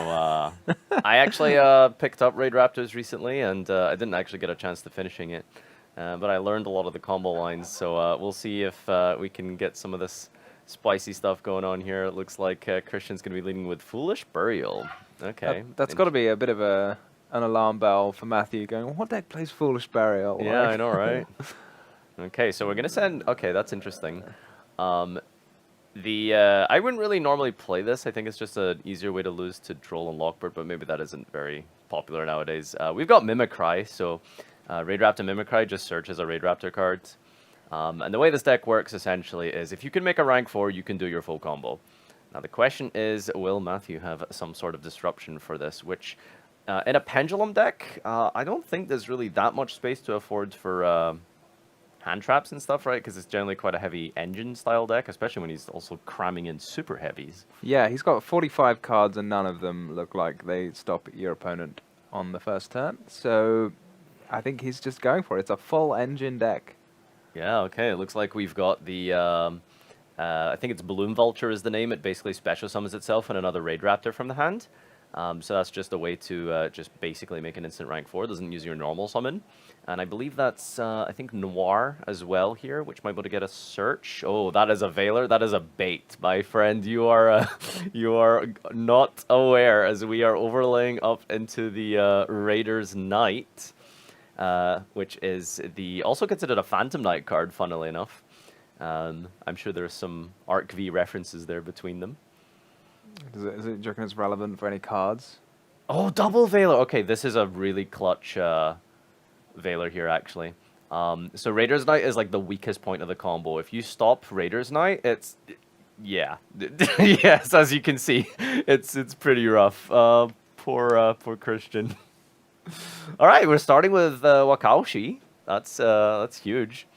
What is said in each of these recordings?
I actually picked up Raidraptors recently, and I didn't actually get a chance to finishing it. But I learned a lot of the combo lines, so we'll see if we can get some of this spicy stuff going on here. It looks like Christian's going to be leading with Foolish Burial. Okay. That's got to be a bit of an alarm bell for Matthew going, what deck plays Foolish Burial? Yeah, Like- I know, right? Okay, so we're going to send... Okay, that's interesting. I wouldn't really normally play this. I think it's just an easier way to lose to Droll and Lockbird, but maybe that isn't very popular nowadays. We've got Mimicry, so Raidraptor Mimicry just searches a Raidraptor card. And the way this deck works, essentially, is if you can make a rank 4, you can do your full combo. Now, the question is, will Matthew have some sort of disruption for this, which, in a Pendulum deck, I don't think there's really that much space to afford for hand traps and stuff, right? Because it's generally quite a heavy engine-style deck, especially when he's also cramming in super heavies. Yeah, he's got 45 cards and none of them look like they stop your opponent on the first turn. So I think he's just going for it. It's a full engine deck. Yeah, okay. It looks like we've got the... I think it's Balloon Vulture is the name. It basically special summons itself and another Raidraptor from the hand. So that's just a way to just basically make an instant rank 4. It doesn't use your normal summon. And I believe that's, I think, Noir as well here, which might be able to get a search. Oh, that is a Veiler. That is a bait, my friend. You are you are not aware, as we are overlaying up into the Raiders Knight, which is the also considered a Phantom Knight card, funnily enough. I'm sure there's some Arc V references there between them. Do you reckon it's relevant for any cards? Oh, double Veiler. Okay, this is a really clutch Veiler here, actually. So Raiders Knight is like the weakest point of the combo. If you stop Raiders Knight, it's... Yeah. Yes, as you can see, it's pretty rough. Poor Christian. All right, we're starting with Wakaushi. That's huge.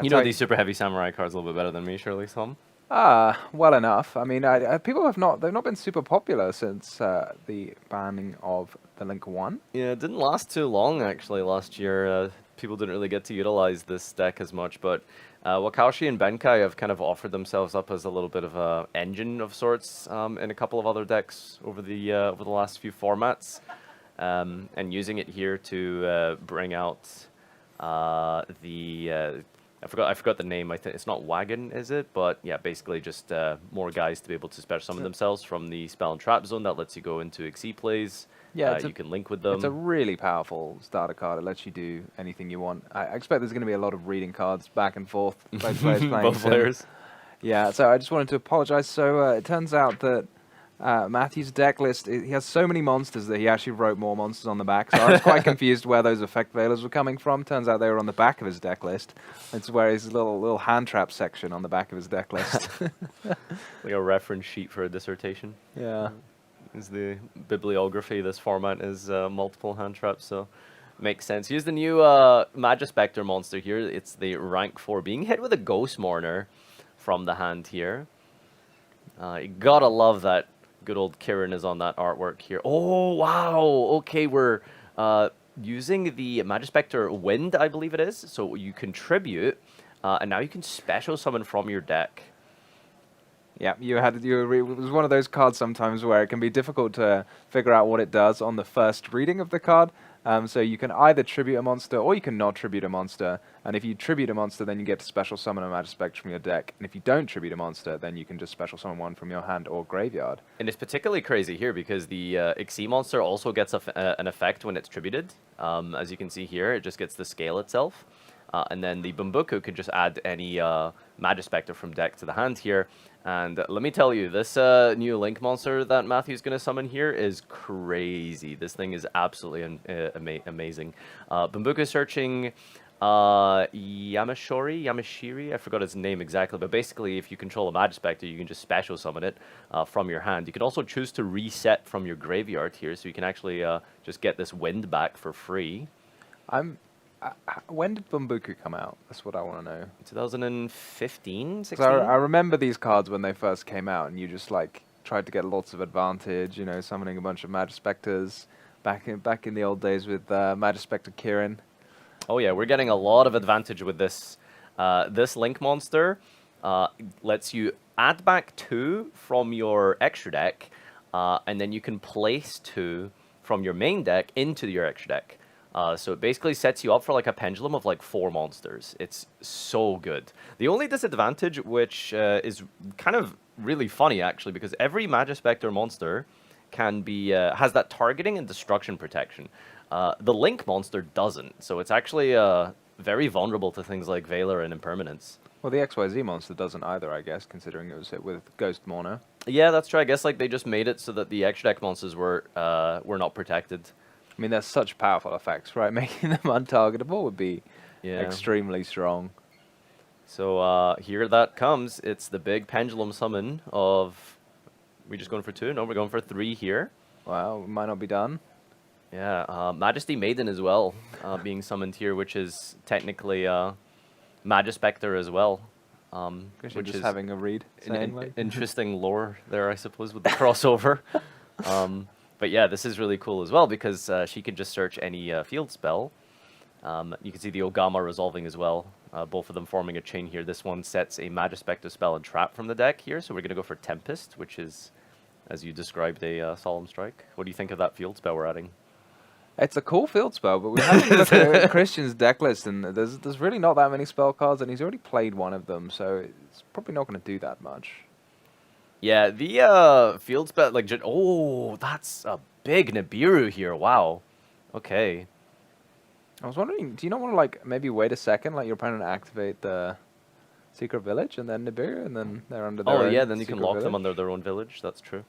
You know these super heavy samurai cards a little bit better than me, surely, some? Well enough. I mean, people they've not been super popular since the banning of the Link 1. Yeah, it didn't last too long, actually, last year. People didn't really get to utilize this deck as much, but Wakaushi and Benkai have kind of offered themselves up as a little bit of a engine of sorts in a couple of other decks over the last few formats, and using it here to bring out I forgot the name. I think it's not Wagon, is it? But yeah, basically just more guys to be able to special summon themselves from the spell and trap zone. That lets you go into Xyz plays. Yeah, you can link with them. It's a really powerful starter card. It lets you do anything you want. I expect there's going to be a lot of reading cards back and forth. Both players playing. Both players. Yeah, so I just wanted to apologize. So it turns out that Matthew's deck list, he has so many monsters that he actually wrote more monsters on the back. So I was quite confused where those effect veilers were coming from. Turns out they were on the back of his deck list. It's where his little hand trap section on the back of his deck list. Like a reference sheet for a dissertation. Yeah. Is the bibliography. This format is multiple hand traps, so makes sense. Here's the new Majespecter monster here. It's the rank 4, being hit with a Ghost Mourner from the hand here. You gotta love that. Good old Kirin is on that artwork here. Oh, wow. Okay, we're using the Majespecter Wind, I believe it is. So you contribute, and now you can special summon from your deck. Yeah, it was one of those cards sometimes where it can be difficult to figure out what it does on the first reading of the card. So you can either tribute a monster or you can not tribute a monster. And if you tribute a monster, then you get to special summon a Majespecter from your deck. And if you don't tribute a monster, then you can just special summon one from your hand or graveyard. And it's particularly crazy here because the Xyz monster also gets an effect when it's tributed. As you can see here, it just gets the scale itself. And then the Bumbuku can just add any Majespecter from deck to the hand here. And let me tell you, this new Link monster that Matthew's going to summon here is crazy. This thing is absolutely amazing. Bumbuku searching Yamashiri, I forgot his name exactly, but basically if you control a Majespecter, you can just special summon it from your hand. You can also choose to reset from your graveyard here, so you can actually just get this wind back for free. When did Bumbuku come out? That's what I want to know. 2015, 16? I remember these cards when they first came out, and you just like tried to get lots of advantage, you know, summoning a bunch of Majespecters back in the old days with Majespecter Kirin. Oh yeah, we're getting a lot of advantage with this. This Link monster lets you add back 2 from your extra deck, and then you can place 2 from your main deck into your extra deck. So it basically sets you up for like a pendulum of like 4 monsters. It's so good. The only disadvantage, which is kind of really funny actually, because every Majespecter monster can be has that targeting and destruction protection. The Link monster doesn't, so it's actually very vulnerable to things like Valor and Impermanence. Well, the XYZ monster doesn't either, I guess, considering it was hit with Ghost Mono. Yeah, that's true. I guess like they just made it so that the extra deck monsters were not protected. I mean, there's such powerful effects, right? Making them untargetable would be extremely strong. So here that comes. It's the big pendulum summon of... we just going for 2? No, we're going for 3 here. Well, we might not be done. Yeah, Majesty Maiden as well being summoned here, which is technically Majespecter as well. Which Which just is having a read. interesting lore there, I suppose, with the crossover. But yeah, this is really cool as well because she can just search any field spell. You can see the Ogama resolving as well. Both of them forming a chain here. This one sets a Majespecter spell and trap from the deck here. So we're going to go for Tempest, which is, as you described, a Solemn Strike. What do you think of that field spell we're adding? It's a cool field spell, but we have to look at Christian's deck list, and there's really not that many spell cards, and he's already played one of them, so it's probably not going to do that much. Yeah, the field spell, like, oh, that's a big Nibiru here. Wow. Okay. I was wondering, do you not want to, like, maybe wait a second, like your opponent activate the Secret Village, and then Nibiru, and then they're under their Oh, own yeah, then you can Secret lock them Village? under their own village. That's true.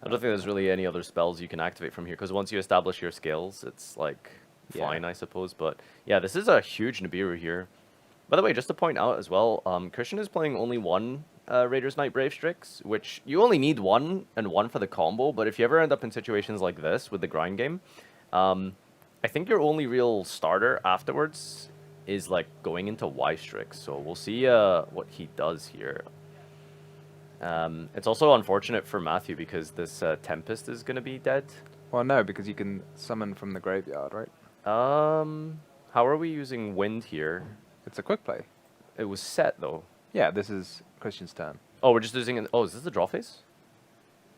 I don't think there's really any other spells you can activate from here, because once you establish your skills, it's, like, fine, I suppose. But, yeah, this is a huge Nibiru here. By the way, just to point out as well, Christian is playing only 1 Raiders Knight Brave Strix, which you only need 1 and 1 for the combo, but if you ever end up in situations like this with the grind game, I think your only real starter afterwards is, like, going into Y Strix, so we'll see what he does here. It's also unfortunate for Matthew because this Tempest is going to be dead. Well, no, because you can summon from the graveyard, right? How are we using Wind here? It's a quick play. It was set, though. Yeah, this is Christian's turn. Oh, we're just using it. Oh, is this the draw phase?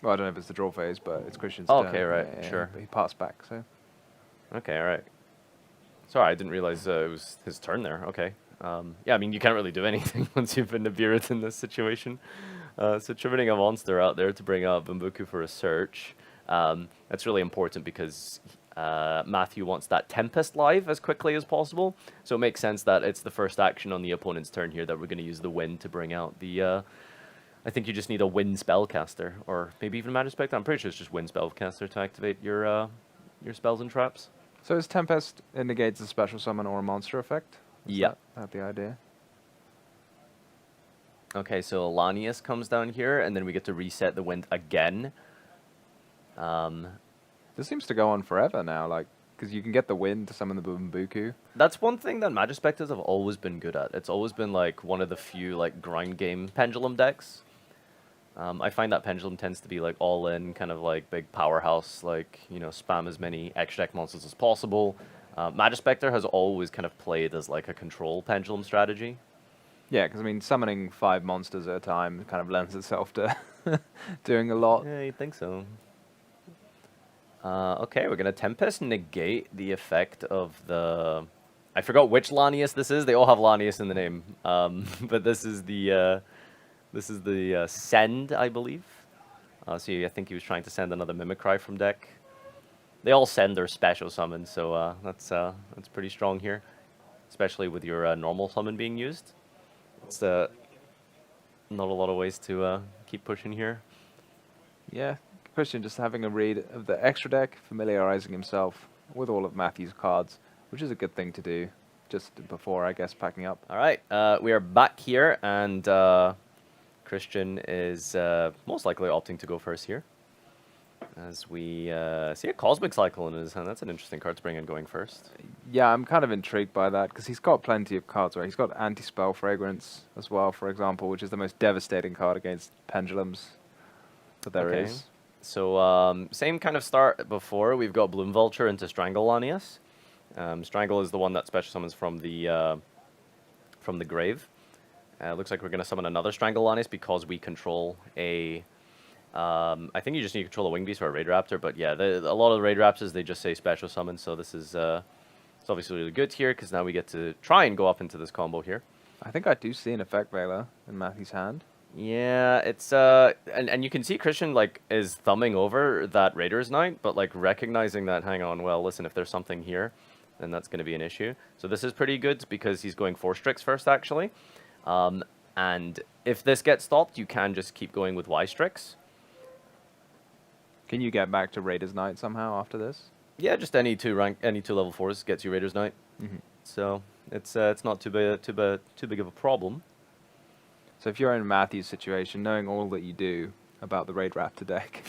Well, I don't know if it's the draw phase, but it's Christian's Oh, turn. okay, right, Yeah, sure. But he passed back, so... Okay, all right. Sorry, I didn't realize it was his turn there. Okay. Yeah, I mean, you can't really do anything once you've been Nibiru'd in this situation. So tributing a monster out there to bring out Bumbuku for a search. That's really important because Matthew wants that Tempest live as quickly as possible. So it makes sense that it's the first action on the opponent's turn here that we're going to use the Wind to bring out the... I think you just need a Wind Spellcaster, or maybe even Majespecter. I'm pretty sure it's just Wind Spellcaster to activate your spells and traps. So is Tempest indicates a special summon or a monster effect? Is Yeah. that the idea? Okay, so Alanius comes down here, and then we get to reset the Wind again. This seems to go on forever now, like, because you can get the Wind to summon the Bumbuku. That's one thing that Majespecters have always been good at. It's always been, like, one of the few, like, grind game Pendulum decks. I find that Pendulum tends to be, like, all-in, kind of, like, big powerhouse, like, you know, spam as many extra deck monsters as possible. Majespecter has always kind of played as, like, a control Pendulum strategy. Yeah, because, I mean, summoning 5 monsters at a time kind of lends itself to doing a lot. Yeah, you'd think so. Okay, we're going to Tempest negate the effect of the... I forgot which Lanius this is. They all have Lanius in the name. But this is the Send, I believe. So I think he was trying to send another Mimicry from deck. They all send their special summons, so that's pretty strong here. Especially with your normal summon being used. It's not a lot of ways to keep pushing here. Yeah, Christian just having a read of the extra deck, familiarizing himself with all of Matthew's cards, which is a good thing to do just before, I guess, packing up. All right, we are back here, and Christian is most likely opting to go first here. As we see a Cosmic Cycle in his hand. That's an interesting card to bring in going first. Yeah, I'm kind of intrigued by that, because he's got plenty of cards, right? He's got Anti-Spell Fragrance as well, for example, which is the most devastating card against pendulums that there is. So same kind of start before. We've got Bloom Vulture into Strangle Lanius. Strangle is the one that special summons from the grave. Looks like we're going to summon another Strangle Lanius because we control a I think you just need to control a Wing Beast or a Raidraptor, but yeah, a lot of the Raidraptors, they just say special summon, so this is it's obviously really good here, because now we get to try and go up into this combo here. I think I do see an Effect Veiler in Matthew's hand. Yeah, it's and you can see Christian like is thumbing over that Raiders Knight, but like recognizing that, hang on, well, listen, if there's something here, then that's going to be an issue. So this is pretty good because he's going 4 Strix first, actually. And if this gets stopped, you can just keep going with Y Strix. Can you get back to Raiders Knight somehow after this? Yeah, just any two level 4s gets you Raiders Knight. So it's not too big of a problem. So if you're in Matthew's situation, knowing all that you do about the Raidraptor deck,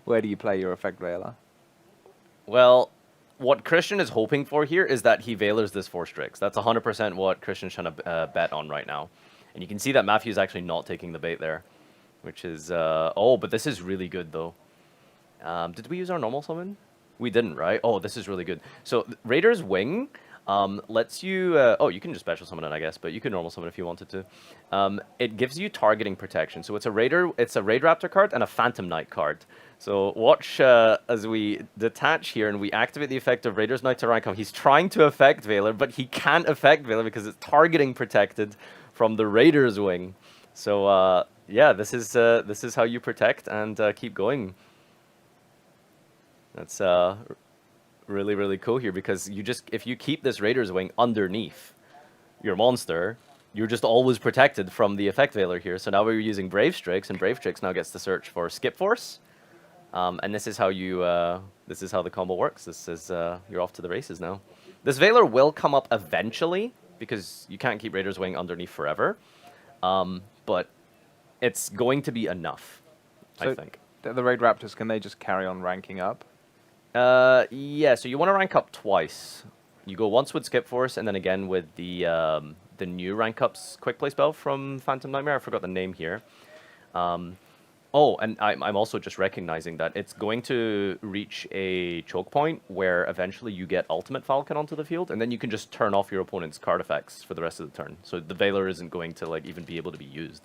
where do you play your Effect Veiler? Well, what Christian is hoping for here is that he Veilers this 4 Strix. That's 100% what Christian's trying to bet on right now. And you can see that Matthew's actually not taking the bait there, which is... oh, but this is really good, though. Did we use our normal summon? We didn't, right? Oh, this is really good. So Raider's Wing lets you... oh, you can just special summon it, I guess, but you can normal summon if you wanted to. It gives you targeting protection. So it's a Raidraptor card and a Phantom Knight card. So watch as we detach here and we activate the effect of Raider's Knight to rank up. He's trying to affect Veiler, but he can't affect Veiler because it's targeting protected from the Raider's Wing. So yeah, this is how you protect and keep going. That's really, really cool here because if you keep this Raider's Wing underneath your monster, you're just always protected from the effect Veiler here. So now we're using Brave Strix, and Brave Strix now gets to search for Skip Force. And this is how the combo works. This is you're off to the races now. This Veiler will come up eventually because you can't keep Raider's Wing underneath forever. But it's going to be enough, I think. The Raidraptors, can they just carry on ranking up? Yeah, so you want to rank up twice. You go once with Skip Force, and then again with the new rank ups quick play spell from Phantom Nightmare. I forgot the name here. Oh, and I'm also just recognizing that it's going to reach a choke point where eventually you get Ultimate Falcon onto the field, and then you can just turn off your opponent's card effects for the rest of the turn. So the Veiler isn't going to like even be able to be used.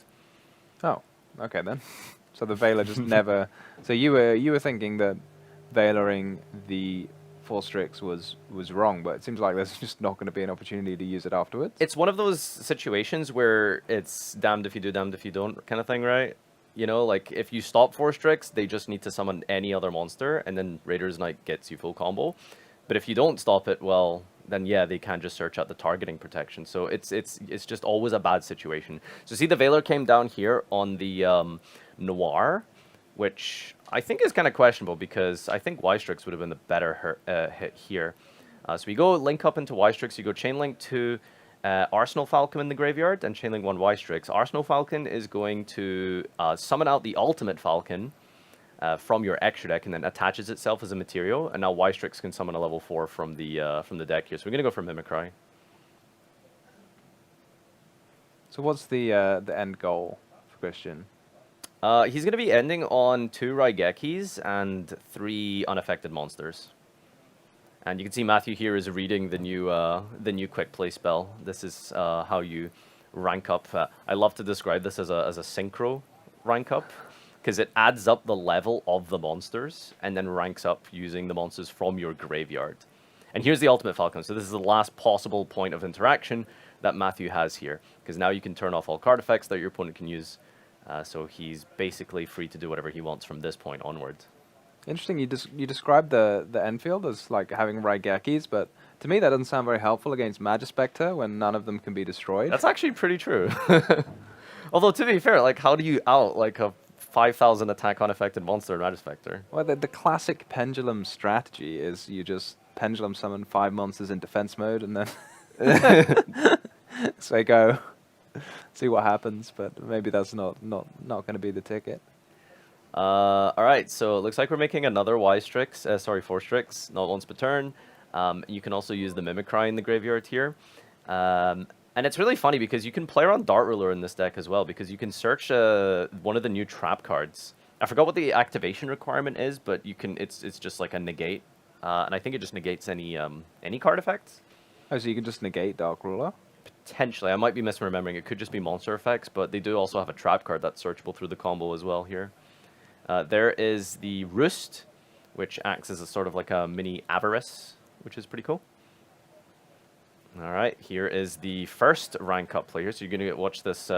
Oh, okay then. So the Veiler just never... So you were thinking that Veilering the 4 Strix was wrong, but it seems like there's just not going to be an opportunity to use it afterwards. It's one of those situations where it's damned if you do, damned if you don't kind of thing, right? You know, like if you stop 4 Strix, they just need to summon any other monster, and then Raider's Knight gets you full combo. But if you don't stop it, well, then yeah, they can just search out the targeting protection. So it's just always a bad situation. So see, the Veiler came down here on the Noir, which I think is kind of questionable because I think Y-Strix would have been the better hit here. So we go link up into Y-Strix, you go chain link to Arsenal Falcon in the graveyard and chain link 1 Y-Strix. Arsenal Falcon is going to summon out the Ultimate Falcon from your extra deck and then attaches itself as a material, and now Y-Strix can summon a level 4 from the deck here. So we're going to go for Mimicry. So what's the end goal for Christian? He's going to be ending on 2 Raigekis and 3 unaffected monsters. And you can see Matthew here is reading the new quick play spell. This is how you rank up. I love to describe this as a synchro rank up, because it adds up the level of the monsters and then ranks up using the monsters from your graveyard. And here's the Ultimate Falcon. So this is the last possible point of interaction that Matthew has here, because now you can turn off all card effects that your opponent can use. So he's basically free to do whatever he wants from this point onwards. Interesting. You described the end field as like having Raigekis, but to me that doesn't sound very helpful against Majespecter when none of them can be destroyed. That's actually pretty true. Although to be fair, like how do you out like a 5,000 attack unaffected monster in Majespecter? Well, the classic pendulum strategy is you just pendulum summon 5 monsters in defense mode and then so go see what happens. But maybe that's not going to be the ticket. All right, so it looks like we're making another Y-Strix, 4 Strix, not once per turn. You can also use the Mimicry in the graveyard here. And it's really funny because you can play around Dart Ruler in this deck as well, because you can search one of the new trap cards. I forgot what the activation requirement is, but you can. It's just like a negate, and I think it just negates any card effects. Oh, so you can just negate Dark Ruler? Potentially, I might be misremembering. It could just be monster effects, but they do also have a trap card that's searchable through the combo as well here. There is the Roost, which acts as a sort of like a mini Avarice, which is pretty cool. All right, here is the first rank up player. So you're going to watch this,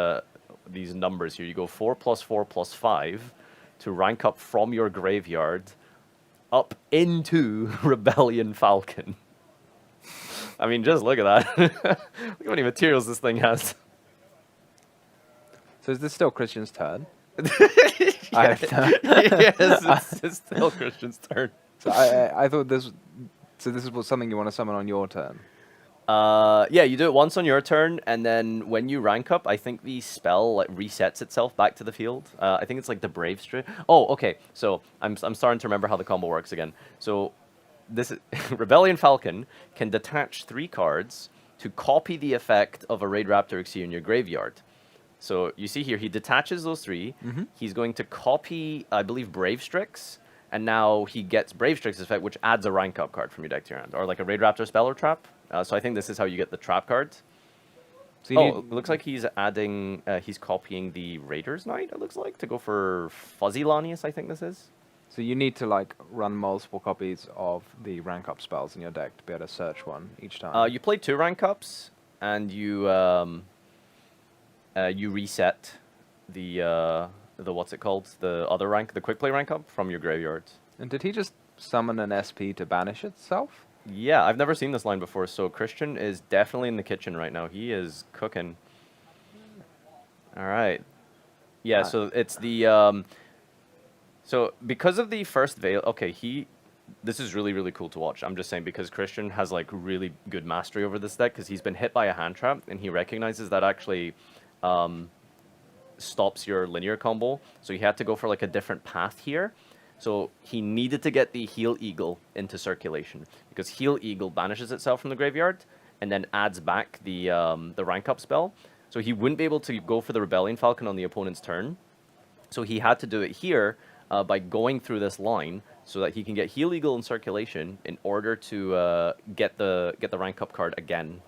these numbers here. You go 4 + 4 + 5 to rank up from your graveyard up into Rebellion Falcon. I mean, just look at that. Look how many materials this thing has. So is this still Christian's turn? Yes, it's still Christian's turn. So I thought this. So this is something you want to summon on your turn. Yeah, you do it once on your turn, and then when you rank up, I think the spell like resets itself back to the field. I think it's like the Brave String. Oh, okay. So I'm starting to remember how the combo works again. So this is Rebellion Falcon can detach 3 cards to copy the effect of a Raidraptor Exceed in your graveyard. So you see here, he detaches those 3. Mm-hmm. He's going to copy, I believe, Brave Strix, and now he gets Brave Strix's effect, which adds a rank up card from your deck to your hand, or like a Raidraptor spell or trap. So I think this is how you get the trap cards. So it looks like he's adding, he's copying the Raiders Knight, it looks like, to go for Fuzzy Lanius, I think this is. So you need to like run multiple copies of the rank up spells in your deck to be able to search one each time. You play 2 rank ups, and you reset the what's it called? The other rank, the quick play rank up from your graveyard. And did he just summon an SP to banish itself? Yeah, I've never seen this line before, so Christian is definitely in the kitchen right now. He is cooking. All right. Yeah, so it's the... so because of the first Veil... Okay, this is really, really cool to watch. I'm just saying because Christian has, like, really good mastery over this deck because he's been hit by a hand trap, and he recognizes that actually stops your linear combo. So he had to go for, like, a different path here. So he needed to get the Heal Eagle into circulation because Heal Eagle banishes itself from the graveyard and then adds back the rank up spell. So he wouldn't be able to go for the Rebellion Falcon on the opponent's turn. So he had to do it here by going through this line so that he can get Heal Eagle in circulation in order to get the rank up card again.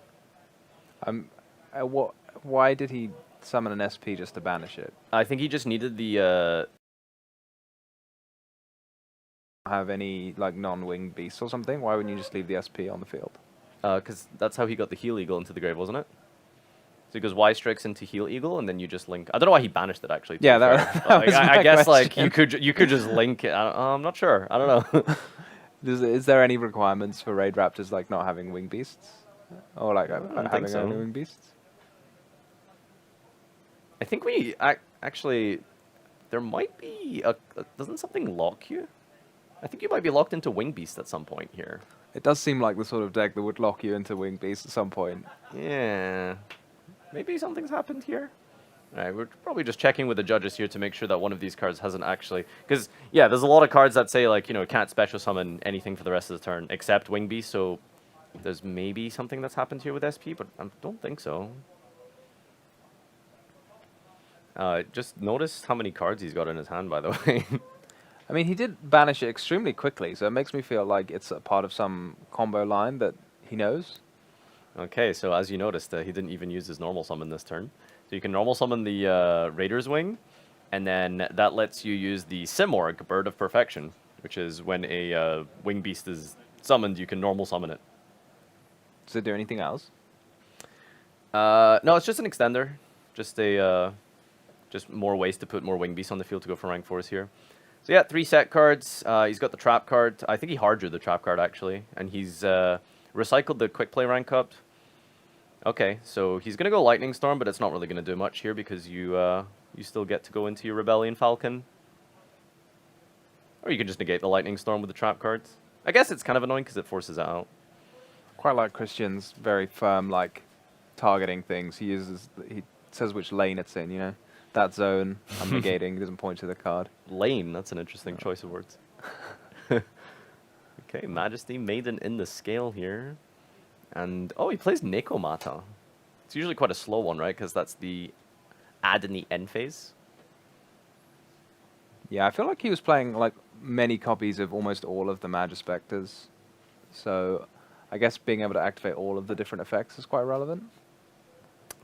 Why did he summon an SP just to banish it? I think he just needed the... have any like non-winged beasts or something? Why wouldn't you just leave the SP on the field? Because that's how he got the Heal Eagle into the grave, wasn't it? So he goes Y Strix into Heal Eagle, and then you just link. I don't know why he banished it actually. Yeah, that was I guess question. like you could just link it. I'm not sure. I don't know. Is there any requirements for Raidraptors like not having winged beasts, or like having only winged beasts? I think we actually there might be doesn't something lock you? I think you might be locked into Wing Beast at some point here. It does seem like the sort of deck that would lock you into Wing Beast at some point. Yeah. Maybe something's happened here. All right, we're probably just checking with the judges here to make sure that one of these cards hasn't actually... Because, yeah, there's a lot of cards that say, like, you know, can't special summon anything for the rest of the turn except Wing Beast, so there's maybe something that's happened here with SP, but I don't think so. Just notice how many cards he's got in his hand, by the way. I mean, he did banish it extremely quickly, so it makes me feel like it's a part of some combo line that he knows. Okay, so as you noticed, he didn't even use his normal summon this turn. So you can normal summon the Raider's Wing, and then that lets you use the Simorgh, Bird of Perfection, which is when a Wing Beast is summoned, you can normal summon it. Does it do anything else? No, it's just an extender. Just more ways to put more Wing Beasts on the field to go for rank 4s here. So yeah, 3 set cards. He's got the trap card. I think he hard drew the trap card actually, and he's recycled the quick play rank up. Okay, so he's gonna go Lightning Storm, but it's not really gonna do much here because you still get to go into your Rebellion Falcon, or you can just negate the Lightning Storm with the trap cards. I guess it's kind of annoying because it forces it out. Quite like Christian's very firm like targeting things. He says which lane it's in. You know. That zone, I'm negating, he doesn't point to the card. Lane, that's an interesting choice of words. Okay, Majesty Maiden in the scale here. And, oh, he plays Nekomata. It's usually quite a slow one, right? Because that's the add in the end phase. Yeah, I feel like he was playing like many copies of almost all of the Majespecters. So I guess being able to activate all of the different effects is quite relevant.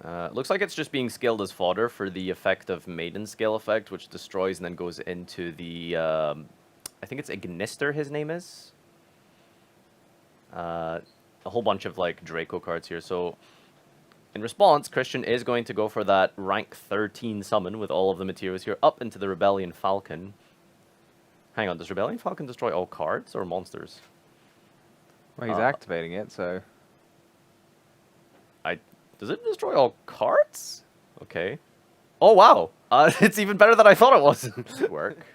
Looks like it's just being scaled as fodder for the effect of Maiden Scale effect, which destroys and then goes into the, I think it's Ignister his name is. A whole bunch of like Draco cards here. So in response, Christian is going to go for that rank 13 summon with all of the materials here up into the Rebellion Falcon. Hang on, does Rebellion Falcon destroy all cards or monsters? Well, he's activating it, so... Does it destroy all cards? Okay. Oh, wow. It's even better than I thought it was. work.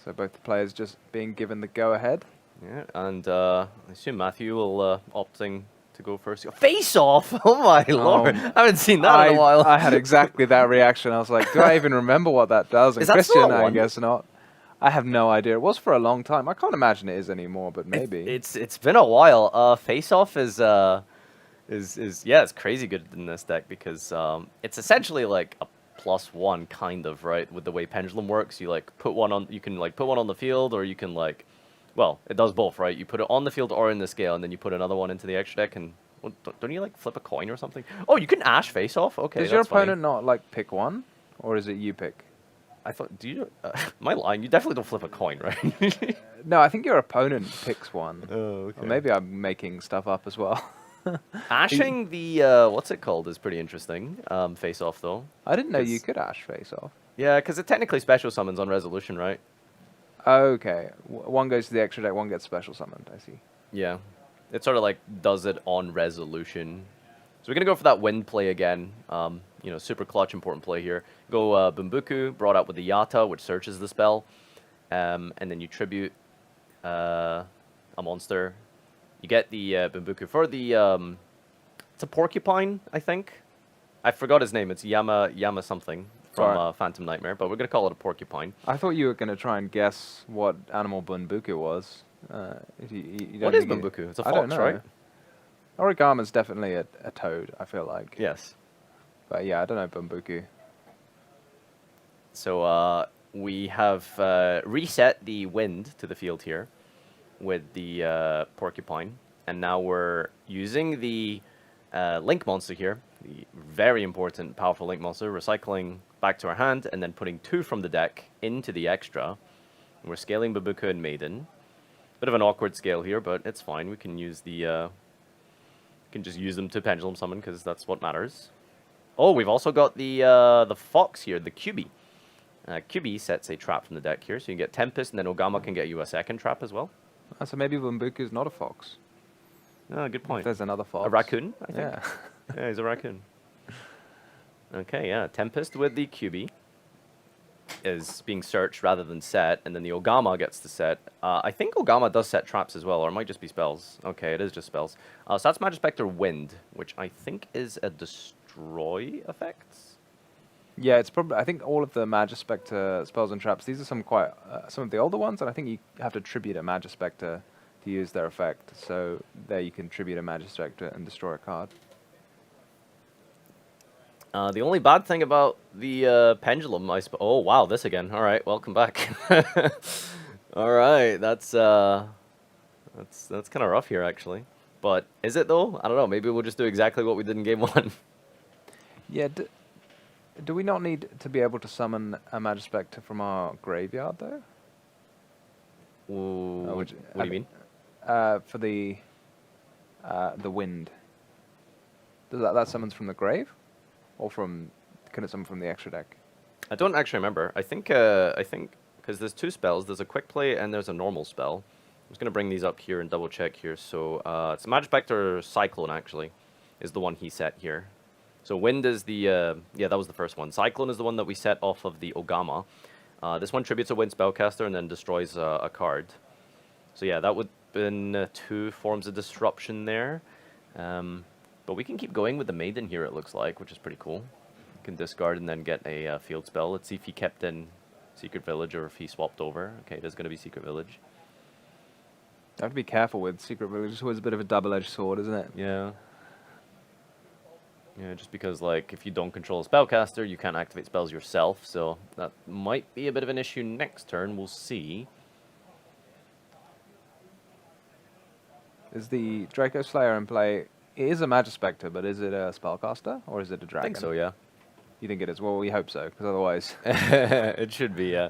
So both the players just being given the go-ahead. Yeah, and I assume Matthew will opting to go first. Face off! Oh my lord! I haven't seen that in a while. I had exactly that reaction. I was like, do I even remember what that does? And Is that Christian, still a I one? guess not. I have no idea. It was for a long time. I can't imagine it is anymore, but maybe. It's been a while. Face off is yeah, it's crazy good in this deck because it's essentially like a +1 kind of, right? With the way Pendulum works, you like put one on, you can like put one on the field, or you can like, well, it does both, right? You put it on the field or in the scale, and then you put another one into the extra deck, and well, don't you like flip a coin or something? Oh, you can Ash face off. Okay, Does your that's funny. opponent not like pick one, or is it you pick? I thought, do you? My line, you definitely don't flip a coin, right? No, I think your opponent picks one. Oh, okay. Or maybe I'm making stuff up as well. Ashing the what's it called is pretty interesting. Face off though. I didn't know you could Ash face off. Yeah, because it technically special summons on resolution, right? Okay. One goes to the extra deck, one gets special summoned. I see. Yeah, it sort of like does it on resolution. So we're gonna go for that wind play again. You know, super clutch, important play here. Go Bumbuku, brought out with the Yata, which searches the spell, and then you tribute a monster. You get the Bumbuku for the it's a porcupine, I think. I forgot his name. It's Yama something from Phantom Nightmare, but we're gonna call it a porcupine. I thought you were going to try and guess what animal Bunbuku was. What is Bumbuku? It's a fox, right? Origama's definitely a toad, I feel like. Yes. But yeah, I don't know Bumbuku. So we have reset the wind to the field here with the porcupine, and now we're using the link monster here, the very important, powerful link monster, recycling back to our hand, and then putting 2 from the deck into the extra. And we're scaling Babuka and Maiden. Bit of an awkward scale here, but it's fine. We can use the can just use them to pendulum summon because that's what matters. Oh, we've also got the fox here, the QB. QB sets a trap from the deck here, so you can get Tempest, and then Ogama can get you a second trap as well. So maybe Bunbuku is not a fox. Oh, good point. If there's another fox. A raccoon, I think. Yeah. Yeah, he's a raccoon. Okay, yeah. Tempest with the QB is being searched rather than set, and then the Ogama gets to set. I think Ogama does set traps as well, or it might just be spells. Okay, it is just spells. So that's Majespecter Wind, which I think is a destroy effect. Yeah, it's probably. I think all of the Majespecter spells and traps. These are some of the older ones, and I think you have to tribute a Majespecter to use their effect. So there, you can tribute a Majespecter and destroy a card. The only bad thing about the pendulum, I suppose. Oh wow, this again. All right, welcome back. All right, that's kind of rough here actually. But is it though? I don't know. Maybe we'll just do exactly what we did in game 1. Yeah. Do we not need to be able to summon a Majespecter from our graveyard though? What do you mean? For the wind. Does that summons from the grave, or can it summon from the extra deck? I don't actually remember. I think because there's 2 spells. There's a quick play and there's a normal spell. I'm just gonna bring these up here and double check here. So it's Majespecter Cyclone actually, is the one he set here. So Wind is the yeah, that was the first one. Cyclone is the one that we set off of the Ogama. This one tributes a Wind spellcaster and then destroys a card. So yeah, that would have been 2 forms of disruption there. But we can keep going with the Maiden here, it looks like, which is pretty cool. You can discard and then get a field spell. Let's see if he kept in Secret Village or if he swapped over. Okay, it is going to be Secret Village. You have to be careful with Secret Village. It's always a bit of a double-edged sword, isn't it? Yeah. Yeah, just because, like, if you don't control a spellcaster, you can't activate spells yourself, so that might be a bit of an issue next turn. We'll see. Is the Draco Slayer in play It is a Majespecter, but is it a spellcaster or is it a I dragon? think so, yeah. You think it is? Well, we hope so, because otherwise... It should be, yeah.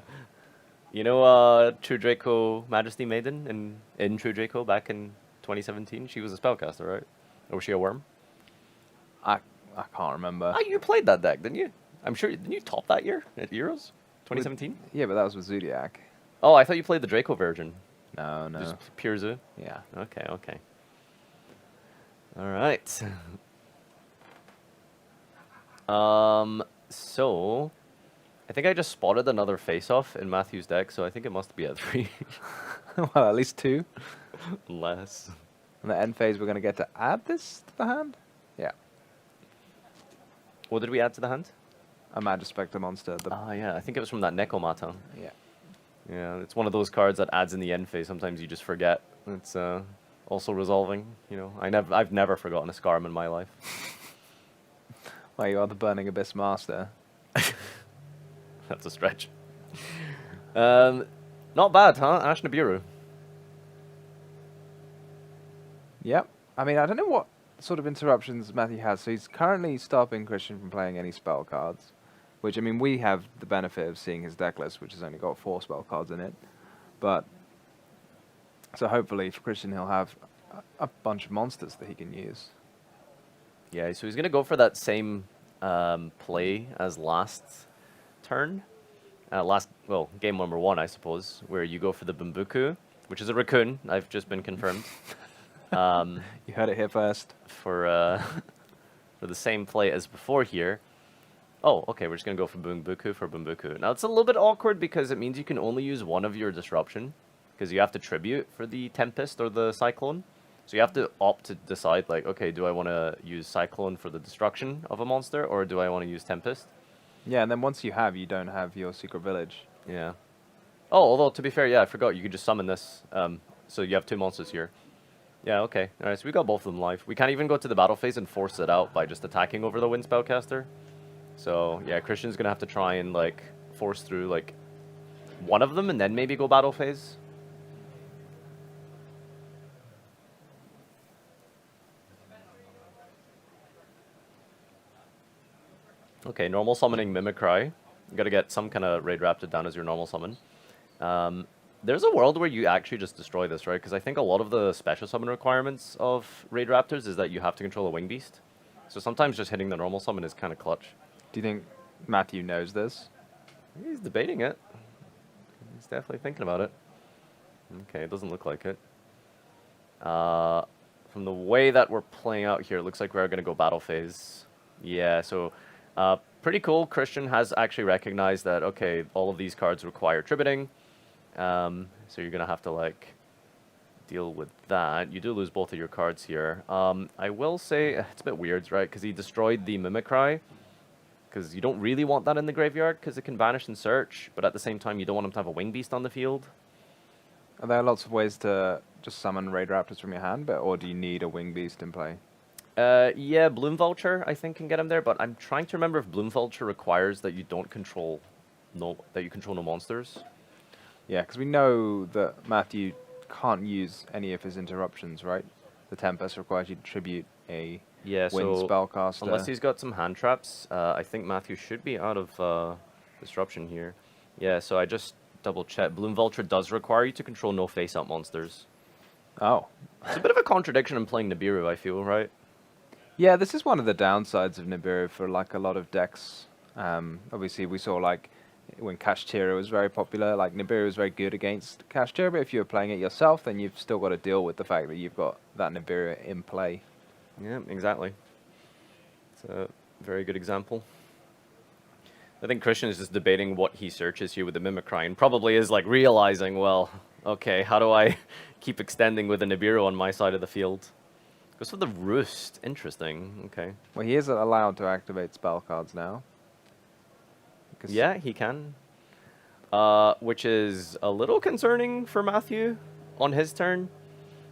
You know True Draco Majesty Maiden in True Draco back in 2017? She was a spellcaster, right? Or was she a worm? I can't remember. Ah, you played that deck, didn't you? I'm sure, didn't you top that year at Euros? 2017? Yeah, but that was with Zodiac. Oh, I thought you played the Draco version. No. Just pure Zoo? Yeah. Okay, okay. Alright. So... I think I just spotted another face-off in Matthew's deck, so I think it must be at 3. Well, at least 2. Unless... In the end phase, we're going to get to add this to the hand? Yeah. What did we add to the hand? A Majespecter monster. Ah, yeah, I think it was from that Necomata. Yeah. Yeah, it's one of those cards that adds in the end phase. Sometimes you just forget. It's also resolving. You know, I've never forgotten a Scarm in my life. Well, you are the Burning Abyss Master. That's a stretch. Not bad, huh? Ash Nibiru. Yep. I mean, I don't know what sort of interruptions Matthew has. So he's currently stopping Christian from playing any spell cards. Which, I mean, we have the benefit of seeing his deck list, which has only got 4 spell cards in it. But, so hopefully for Christian he'll have a bunch of monsters that he can use. Yeah, so he's going to go for that same play as last turn. Game number 1, I suppose, where you go for the Bumbuku, which is a raccoon. I've just been confirmed. You heard it here first. For the same play as before here. Oh, okay, we're just going to go for Bumbuku. Now, it's a little bit awkward because it means you can only use one of your Disruption, because you have to tribute for the Tempest or the Cyclone. So you have to opt to decide, like, okay, do I want to use Cyclone for the destruction of a monster, or do I want to use Tempest? Yeah, and then once you don't have your Secret Village. Yeah. Oh, although, to be fair, yeah, I forgot, you could just summon this. So you have 2 monsters here. Yeah, okay. Alright, so we got both of them live. We can't even go to the battle phase and force it out by just attacking over the Wind Spellcaster. So, yeah, Christian's gonna have to try and, like, force through, like, one of them and then maybe go battle phase. Okay, normal summoning Mimicry. You gotta get some kind of Raidraptor down as your normal summon. There's a world where you actually just destroy this, right? Because I think a lot of the special summon requirements of Raidraptors is that you have to control a Wing Beast. So sometimes just hitting the normal summon is kind of clutch. Do you think Matthew knows this? He's debating it. He's definitely thinking about it. Okay, it doesn't look like it. From the way that we're playing out here, it looks like we're going to go battle phase. Yeah, so pretty cool. Christian has actually recognized that, okay, all of these cards require tributing. So you're going to have to, like, deal with that. You do lose both of your cards here. I will say, it's a bit weird, right? Because he destroyed the Mimicry. Because you don't really want that in the graveyard, because it can vanish and search. But at the same time, you don't want him to have a Wing Beast on the field. Are there lots of ways to just summon Raidraptors from your hand, or do you need a Wing Beast in play? Yeah, Bloom Vulture, I think, can get him there. But I'm trying to remember if Bloom Vulture requires that you don't control no monsters. Yeah, because we know that Matthew can't use any of his interruptions, right? The Tempest requires you to tribute a Wind Spellcaster. Unless he's got some hand traps, I think Matthew should be out of disruption here. Yeah, so I just double check. Bloom Vulture does require you to control no face-up monsters. Oh. It's a bit of a contradiction in playing Nibiru, I feel, right? Yeah, this is one of the downsides of Nibiru for like a lot of decks. Obviously, we saw like when Kashtira was very popular, like Nibiru was very good against Kashtira, but if you're playing it yourself, then you've still got to deal with the fact that you've got that Nibiru in play. Yeah, exactly. It's a very good example. I think Christian is just debating what he searches here with the Mimicry, and probably is like realizing, well, okay, how do I keep extending with the Nibiru on my side of the field? Goes for the Roost. Interesting. Okay. Well, he is allowed to activate spell cards now. Yeah, he can. Which is a little concerning for Matthew on his turn,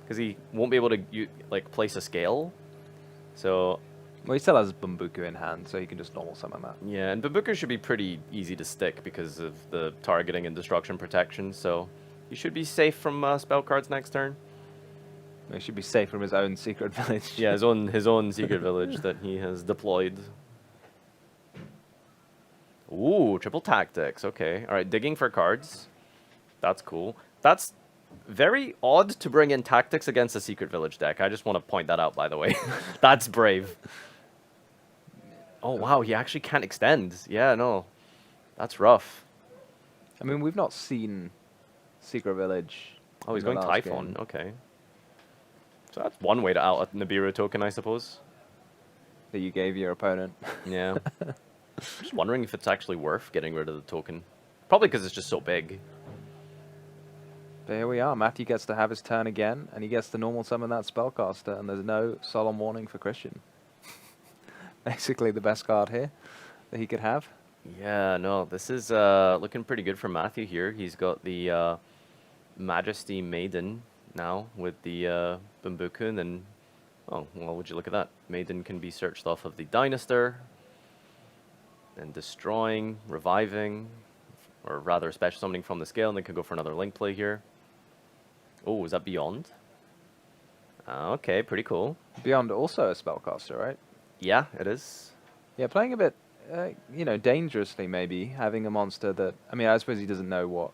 because he won't be able to like place a scale. So. Well, he still has Bumbuku in hand, so he can just normal summon that. Yeah, and Bumbuku should be pretty easy to stick because of the targeting and destruction protection, so he should be safe from spell cards next turn. He should be safe from his own secret village. Yeah, his own secret village that he has deployed. Ooh, triple tactics. Okay. All right, digging for cards. That's cool. That's very odd to bring in tactics against a secret village deck. I just want to point that out, by the way. That's brave. Oh, wow, he actually can't extend. Yeah, no. That's rough. I mean, we've not seen Secret Village. Oh, he's in the going last Typhon. game. Okay. So that's one way to out a Nibiru token, I suppose. That you gave your opponent. Yeah. Just wondering if it's actually worth getting rid of the token. Probably because it's just so big. But here we are. Matthew gets to have his turn again, and he gets to normal summon that spellcaster, and there's no solemn warning for Christian. Basically the best card here that he could have. Yeah, no, this is looking pretty good for Matthew here. He's got the Majesty Maiden now with the Bambuku, and then, oh, well, would you look at that? Maiden can be searched off of the Dynaster, and destroying, reviving, or rather special summoning from the scale, and then could go for another link play here. Oh, is that Beyond? Okay, pretty cool. Beyond also a spellcaster, right? Yeah, it is. Yeah, playing a bit, dangerously maybe, having a monster that... I mean, I suppose he doesn't know what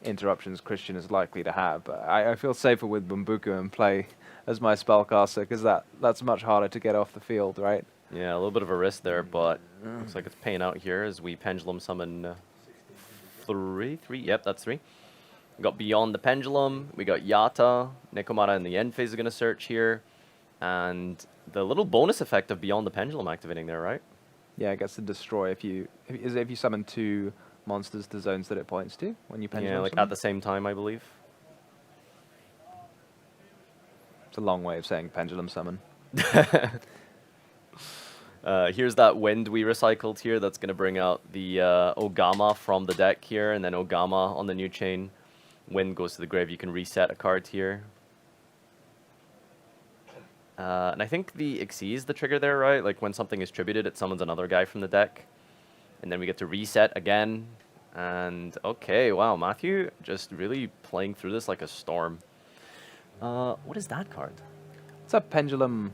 interruptions Christian is likely to have, but I feel safer with Bambuku and play as my spellcaster, because that's much harder to get off the field, right? Yeah, a little bit of a risk there, but looks like it's paying out here as we Pendulum summon three. Yep, that's 3. We got Beyond the Pendulum, we got Yata, Nekomata in the end phase is going to search here, and the little bonus effect of Beyond the Pendulum activating there, right? Yeah, it gets to destroy if you summon 2 monsters to zones that it points to when you pendulum Yeah, like summon. at the same time, I believe. It's a long way of saying pendulum summon. Here's that Wind we recycled here. That's going to bring out the Ogama from the deck here, and then Ogama on the new chain. Wind goes to the grave. You can reset a card here. And I think the Xyz is the trigger there, right? Like when something is tributed, it summons another guy from the deck. And then we get to reset again. And okay, wow, Matthew just really playing through this like a storm. What is that card? It's a pendulum.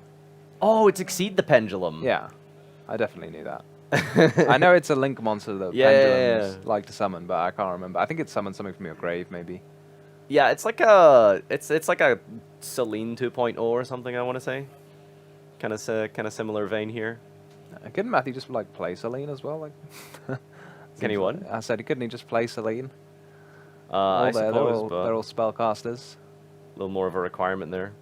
Oh, it's Exceed the Pendulum. Yeah, I definitely knew that. I know it's a link monster that pendulums like to summon, but I can't remember. I think it summons something from your grave, maybe. Yeah, it's like a Celine 2.0 or something, I want to say. Kind of similar vein here. Couldn't Matthew just like play Celine as well? Like, Can he what? I said, couldn't he just play Celine? I suppose, but they're all spellcasters. a little more of a requirement there.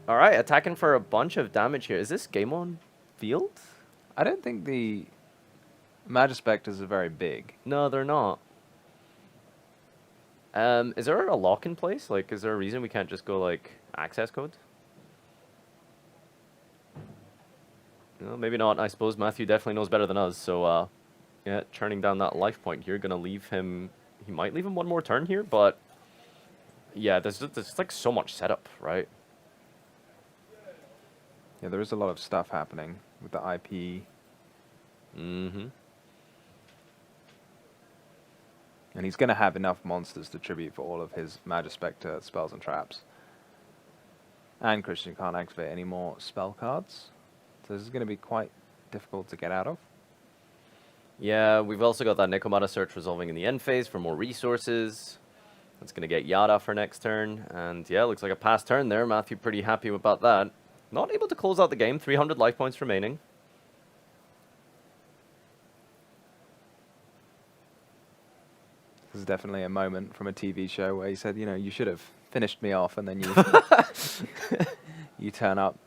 All right, attacking for a bunch of damage here. Is this game on field? I don't think the Majespecters are very big. No, they're not. Is there a lock in place? Like, is there a reason we can't just go, like, access code? No, maybe not. I suppose Matthew definitely knows better than us. So, yeah, turning down that life point here. Going to leave him... He might leave him one more turn here, but... Yeah, there's like, so much setup, right? Yeah, there is a lot of stuff happening with the IP. Mm-hmm. And he's going to have enough monsters to tribute for all of his Majespecter spells and traps. And Christian can't activate any more spell cards. So this is going to be quite difficult to get out of. Yeah, we've also got that Nekomata search resolving in the end phase for more resources. That's going to get Yada for next turn. And yeah, looks like a pass turn there. Matthew pretty happy about that. Not able to close out the game. 300 life points remaining. This is definitely a moment from a TV show where he said, you know, you should have finished me off, and then you you turn up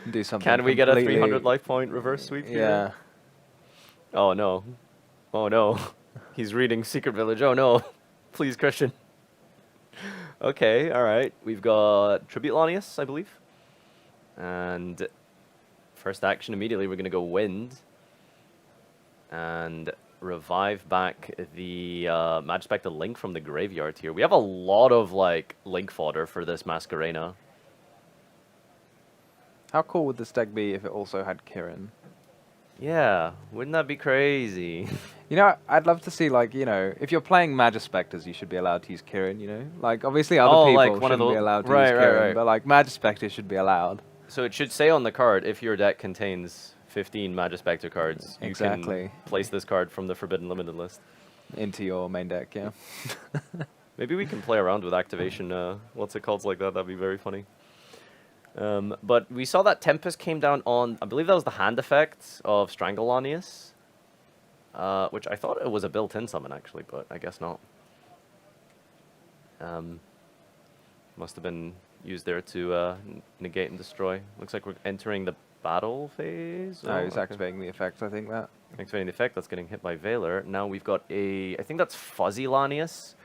and do something. Can we get a 300 life point reverse sweep here? Yeah. Oh no. Oh no. He's reading Secret Village. Oh no. Please, Christian. Okay, alright. We've got Tribute Lanius, I believe. And first action immediately, we're going to go Wind. And revive back the Majespecter Link from the graveyard here. We have a lot of, like, Link fodder for this Masquerena. How cool would this deck be if it also had Kirin? Yeah, wouldn't that be crazy? You know, I'd love to see, like, you know, if you're playing Majespecters, you should be allowed to use Kirin, you know? Like, obviously other Oh, people like one of shouldn't be the allowed to use right, Kirin, right. but, like, Majespecters should be allowed. So it should say on the card, if your deck contains 15 Majespecter cards, you Exactly. can place this card from the Forbidden Limited list. Into your main deck, yeah. Maybe we can play around with activation, what's it called like that, that'd be very funny. But we saw that Tempest came down on, I believe that was the hand effect of Strangleonius. Which I thought it was a built-in summon, actually, but I guess not. Must have been used there to negate and destroy. Looks like we're entering the battle phase. No, he's okay. activating the effect, I think that. Activating the effect, that's getting hit by Valor. Now we've got a, I think that's Fuzzy Lanius,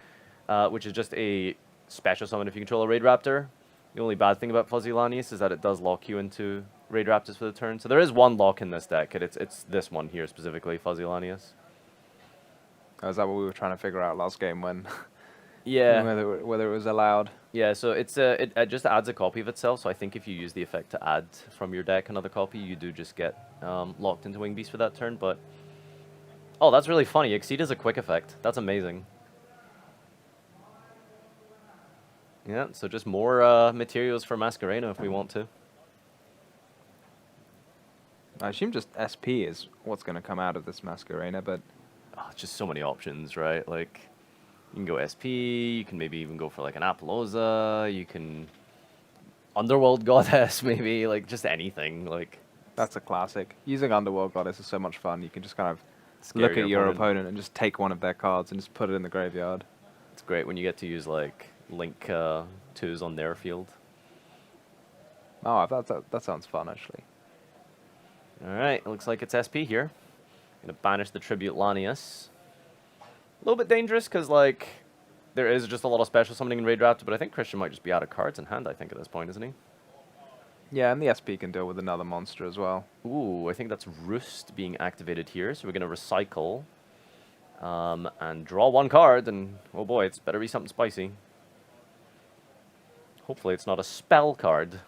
which is just a special summon if you control a Raidraptor. The only bad thing about Fuzzy Lanius is that it does lock you into Raidraptors for the turn. So there is one lock in this deck, and it's this one here specifically, Fuzzy Lanius. Oh, is that what we were trying to figure out last game when Yeah. whether it was allowed? Yeah, so it's it just adds a copy of itself. So I think if you use the effect to add from your deck another copy, you do just get locked into Wing Beast for that turn. But oh, that's really funny. Exceed is a quick effect. That's amazing. Yeah, so just more materials for Masquerena if we want to. I assume just SP is what's going to come out of this Masquerena, but Oh, just so many options, right? Like, you can go SP, you can maybe even go for like an Apollousa, you can Underworld Goddess, maybe, like just anything. Like, that's a classic. Using Underworld Goddess is so much fun. You can just kind of scare look at your opponent and just take one of their cards and just put it in the graveyard. It's great when you get to use like Link 2s on their field. Oh, that sounds fun, actually. Alright, it looks like it's SP here. Gonna banish the Tribute Lanius. A little bit dangerous because, like, there is just a lot of special summoning in Raidraptor, but I think Christian might just be out of cards in hand, I think, at this point, isn't he? Yeah, and the SP can deal with another monster as well. Ooh, I think that's Roost being activated here, so we're gonna recycle. And draw one card, and oh boy, it's better be something spicy. Hopefully it's not a spell card.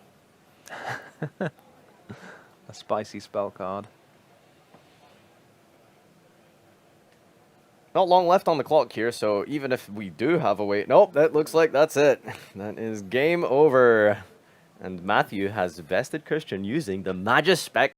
A spicy spell card. Not long left on the clock here, so even if we do have a wait... Nope, that looks like that's it. That is game over. And Matthew has bested Christian using the Majespecter.